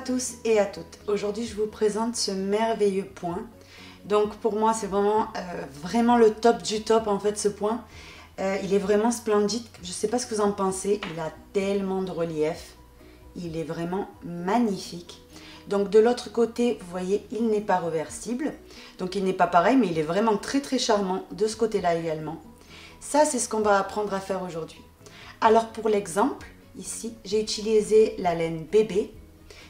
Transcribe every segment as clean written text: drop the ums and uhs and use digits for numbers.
tous et à toutes. Aujourd'hui, je vous présente ce merveilleux point. Donc pour moi, c'est vraiment le top du top en fait ce point. Il est vraiment splendide. Je ne sais pas ce que vous en pensez. Il a tellement de relief. Il est vraiment magnifique. Donc de l'autre côté, vous voyez, il n'est pas réversible. Donc il n'est pas pareil, mais il est vraiment très charmant de ce côté-là également. Ça, c'est ce qu'on va apprendre à faire aujourd'hui. Alors pour l'exemple, ici, j'ai utilisé la laine bébé.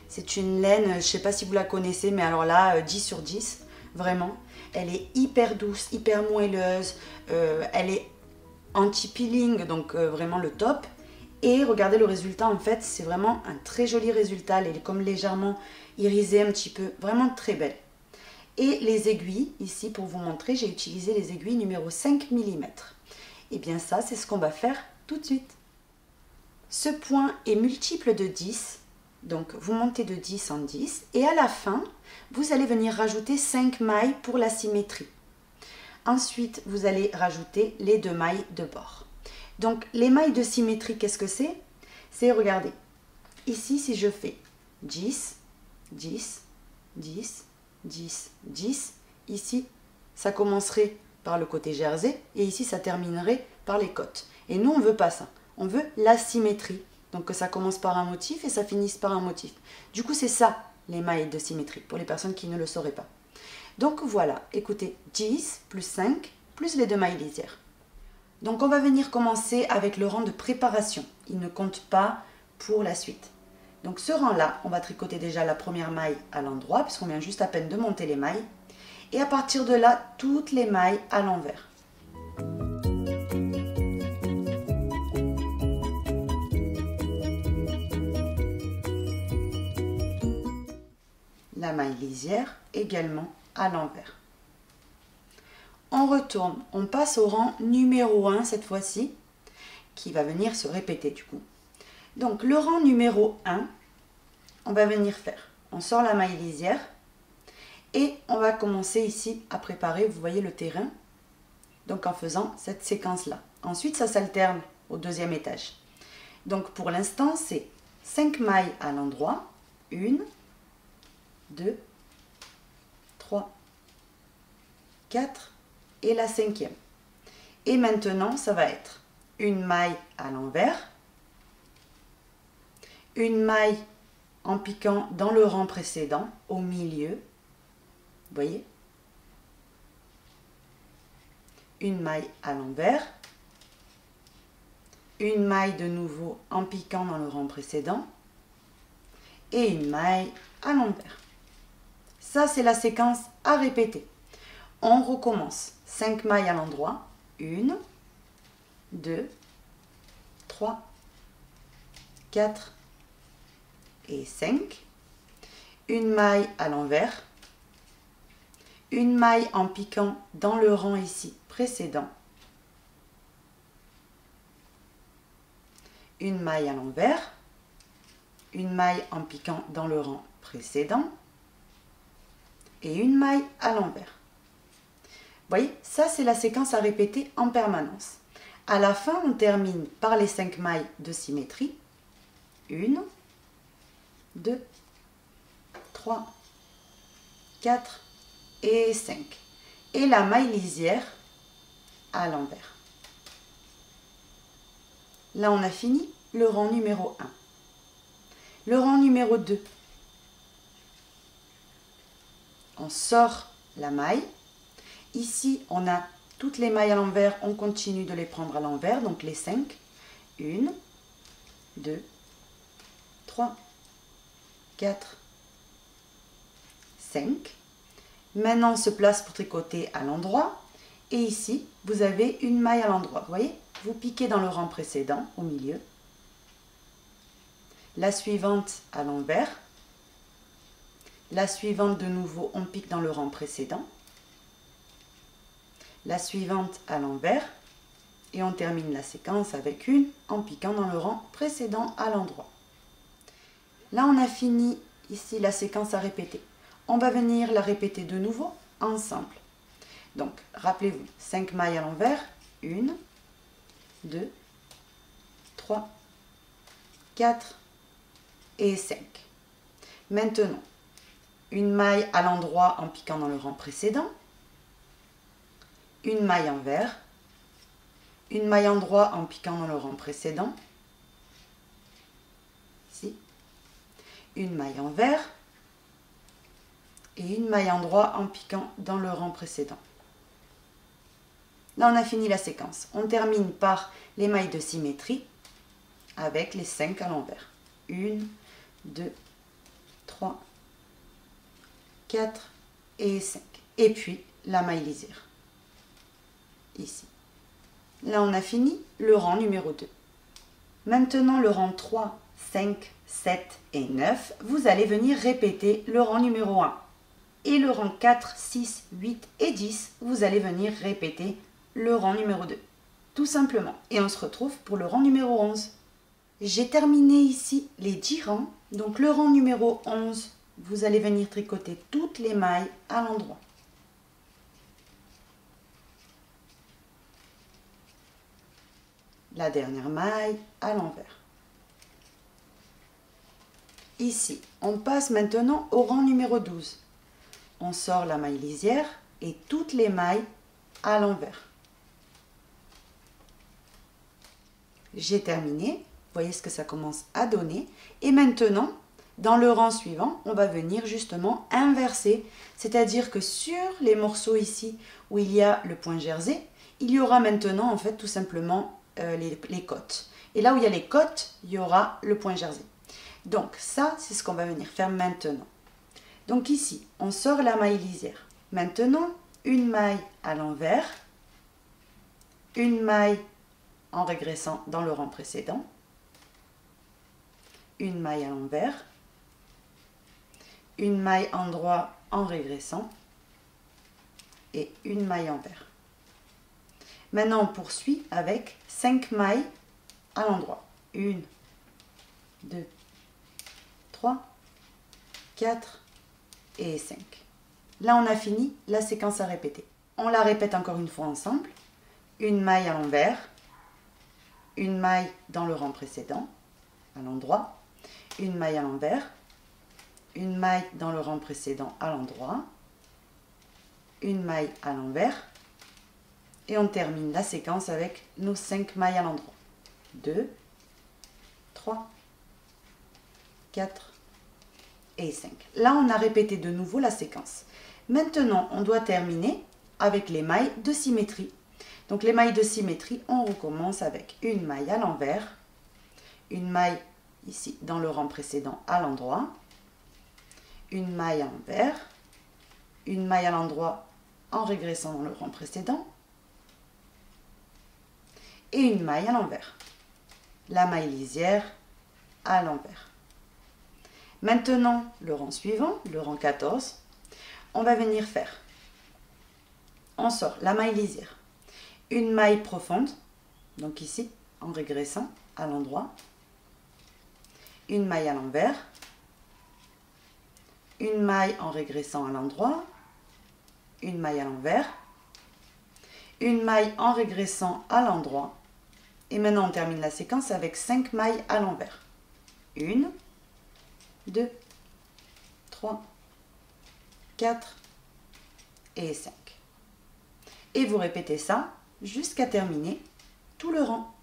C'est une laine, je ne sais pas si vous la connaissez, mais alors là, 10 sur 10, vraiment. Elle est hyper douce, hyper moelleuse, elle est anti-peeling, donc vraiment le top. Et regardez le résultat, en fait, c'est vraiment un très joli résultat. Elle est comme légèrement irisée un petit peu, vraiment très belle. Et les aiguilles, ici, pour vous montrer, j'ai utilisé les aiguilles numéro 5 mm. Et bien ça, c'est ce qu'on va faire tout de suite. Ce point est multiple de 10. Donc, vous montez de 10 en 10 et à la fin, vous allez venir rajouter 5 mailles pour la symétrie. Ensuite, vous allez rajouter les 2 mailles de bord. Donc, les mailles de symétrie, qu'est-ce que c'est? C'est, regardez, ici, si je fais 10, 10, 10, 10, 10, ici, ça commencerait par le côté jersey et ici, ça terminerait par les côtes. Et nous, on ne veut pas ça. On veut la symétrie. Donc que ça commence par un motif et ça finisse par un motif. Du coup, c'est ça, les mailles de symétrie, pour les personnes qui ne le sauraient pas. Donc voilà, écoutez, 10 plus 5 plus les 2 mailles lisières. Donc on va venir commencer avec le rang de préparation. Il ne compte pas pour la suite. Donc ce rang-là, on va tricoter déjà la première maille à l'endroit, puisqu'on vient juste à peine de monter les mailles. Et à partir de là, toutes les mailles à l'envers. La maille lisière également à l'envers. On retourne, on passe au rang numéro 1 cette fois-ci, qui va venir se répéter du coup. Donc le rang numéro 1, on va venir faire, on sort la maille lisière et on va commencer ici à préparer, vous voyez le terrain, donc en faisant cette séquence-là. Ensuite ça s'alterne au deuxième étage. Donc pour l'instant c'est 5 mailles à l'endroit, 1, 2, 3, 4 et la 5e. Et maintenant, ça va être une maille à l'envers, une maille en piquant dans le rang précédent, au milieu, vous voyez, une maille à l'envers, une maille de nouveau en piquant dans le rang précédent et une maille à l'envers. Ça, c'est la séquence à répéter. On recommence. 5 mailles à l'endroit. 1, 2, 3, 4 et 5. Une maille à l'envers. Une maille en piquant dans le rang ici précédent. Une maille à l'envers. Une maille en piquant dans le rang précédent. Et une maille à l'envers. Vous voyez, ça c'est la séquence à répéter en permanence. À la fin, on termine par les 5 mailles de symétrie. 1, 2, 3, 4 et 5. Et la maille lisière à l'envers. Là, on a fini le rang numéro 1. Le rang numéro 2. On sort la maille. Ici, on a toutes les mailles à l'envers, on continue de les prendre à l'envers, donc les 5. 1, 2, 3, 4, 5. Maintenant, on se place pour tricoter à l'endroit. Et ici, vous avez une maille à l'endroit. Vous voyez, vous piquez dans le rang précédent, au milieu. La suivante à l'envers. La suivante de nouveau, on pique dans le rang précédent. La suivante à l'envers. Et on termine la séquence avec une en piquant dans le rang précédent à l'endroit. Là, on a fini ici la séquence à répéter. On va venir la répéter de nouveau ensemble. Donc, rappelez-vous, 5 mailles à l'envers. 1, 2, 3, 4 et 5. Maintenant, une maille à l'endroit en piquant dans le rang précédent, une maille envers, une maille endroit en piquant dans le rang précédent, ici, une maille envers et une maille endroit en piquant dans le rang précédent. Là, on a fini la séquence. On termine par les mailles de symétrie avec les 5 à l'envers. 1, 2, 3, 4 et 5. Et puis, la maille lisière. Ici. Là, on a fini le rang numéro 2. Maintenant, le rang 3, 5, 7 et 9, vous allez venir répéter le rang numéro 1. Et le rang 4, 6, 8 et 10, vous allez venir répéter le rang numéro 2. Tout simplement. Et on se retrouve pour le rang numéro 11. J'ai terminé ici les 10 rangs. Donc le rang numéro 11, vous allez venir tricoter toutes les mailles à l'endroit. La dernière maille à l'envers. Ici, on passe maintenant au rang numéro 12. On sort la maille lisière et toutes les mailles à l'envers. J'ai terminé. Vous voyez ce que ça commence à donner. Et maintenant, dans le rang suivant, on va venir justement inverser. C'est-à-dire que sur les morceaux ici où il y a le point jersey, il y aura maintenant en fait tout simplement les côtes. Et là où il y a les côtes, il y aura le point jersey. Donc ça, c'est ce qu'on va venir faire maintenant. Donc ici, on sort la maille lisière. Maintenant, une maille à l'envers, une maille en régressant dans le rang précédent, une maille à l'envers, une maille endroit en régressant et une maille envers. Maintenant, on poursuit avec 5 mailles à l'endroit. 1, 2, 3, 4 et 5. Là, on a fini la séquence à répéter. On la répète encore une fois ensemble. Une maille à l'envers, une maille dans le rang précédent, à l'endroit, une maille à l'envers, une maille dans le rang précédent à l'endroit, une maille à l'envers, et on termine la séquence avec nos 5 mailles à l'endroit. 2, 3, 4 et 5. Là, on a répété de nouveau la séquence. Maintenant, on doit terminer avec les mailles de symétrie. Donc, les mailles de symétrie, on recommence avec une maille à l'envers, une maille ici dans le rang précédent à l'endroit, une maille à l'envers, une maille à l'endroit en régressant dans le rang précédent, et une maille à l'envers. La maille lisière à l'envers. Maintenant, le rang suivant, le rang 14, on va venir faire. On sort la maille lisière, une maille profonde, donc ici, en régressant à l'endroit, une maille à l'envers, une maille en régressant à l'endroit, une maille à l'envers, une maille en régressant à l'endroit, et maintenant on termine la séquence avec 5 mailles à l'envers. 1, 2, 3, 4 et 5. Et vous répétez ça jusqu'à terminer tout le rang.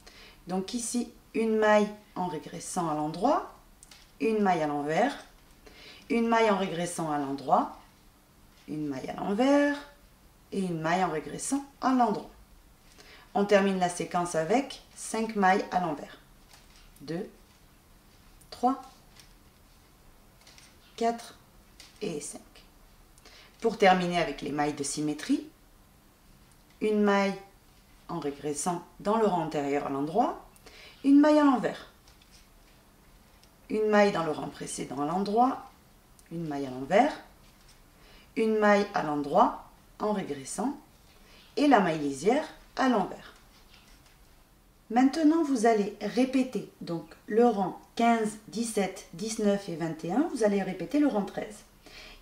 Donc ici, une maille en régressant à l'endroit, une maille à l'envers, une maille en régressant à l'endroit, une maille à l'envers et une maille en régressant à l'endroit. On termine la séquence avec 5 mailles à l'envers. 2, 3, 4 et 5. Pour terminer avec les mailles de symétrie, une maille en régressant dans le rang antérieur à l'endroit, une maille à l'envers, une maille dans le rang précédent à l'endroit, une maille à l'envers, une maille à l'endroit en régressant et la maille lisière à l'envers. Maintenant, vous allez répéter donc le rang 15, 17, 19 et 21, vous allez répéter le rang 13.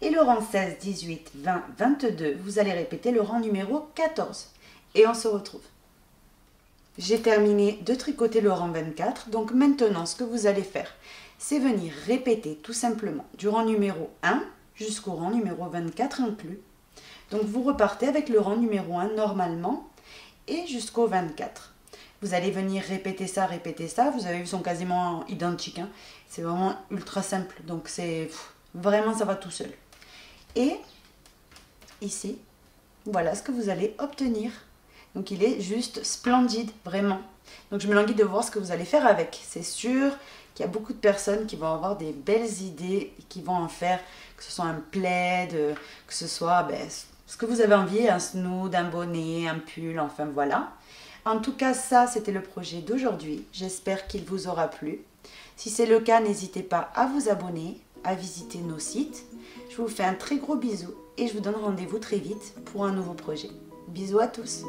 Et le rang 16, 18, 20, 22, vous allez répéter le rang numéro 14. Et on se retrouve. J'ai terminé de tricoter le rang 24, donc maintenant ce que vous allez faire, c'est venir répéter tout simplement du rang numéro 1 jusqu'au rang numéro 24 inclus. Donc vous repartez avec le rang numéro 1 normalement et jusqu'au 24. Vous allez venir répéter ça. Vous avez vu, ils sont quasiment identiques. Hein. C'est vraiment ultra simple. Donc c'est vraiment, ça va tout seul. Et ici, voilà ce que vous allez obtenir. Donc il est juste splendide, vraiment. Donc je me languis de voir ce que vous allez faire avec. C'est sûr qu'il y a beaucoup de personnes qui vont avoir des belles idées et qui vont en faire, que ce soit un plaid, que ce soit ce que vous avez envie, un snood, un bonnet, un pull, enfin voilà. En tout cas, ça, c'était le projet d'aujourd'hui. J'espère qu'il vous aura plu. Si c'est le cas, n'hésitez pas à vous abonner, à visiter nos sites. Je vous fais un très gros bisou et je vous donne rendez-vous très vite pour un nouveau projet. Bisous à tous!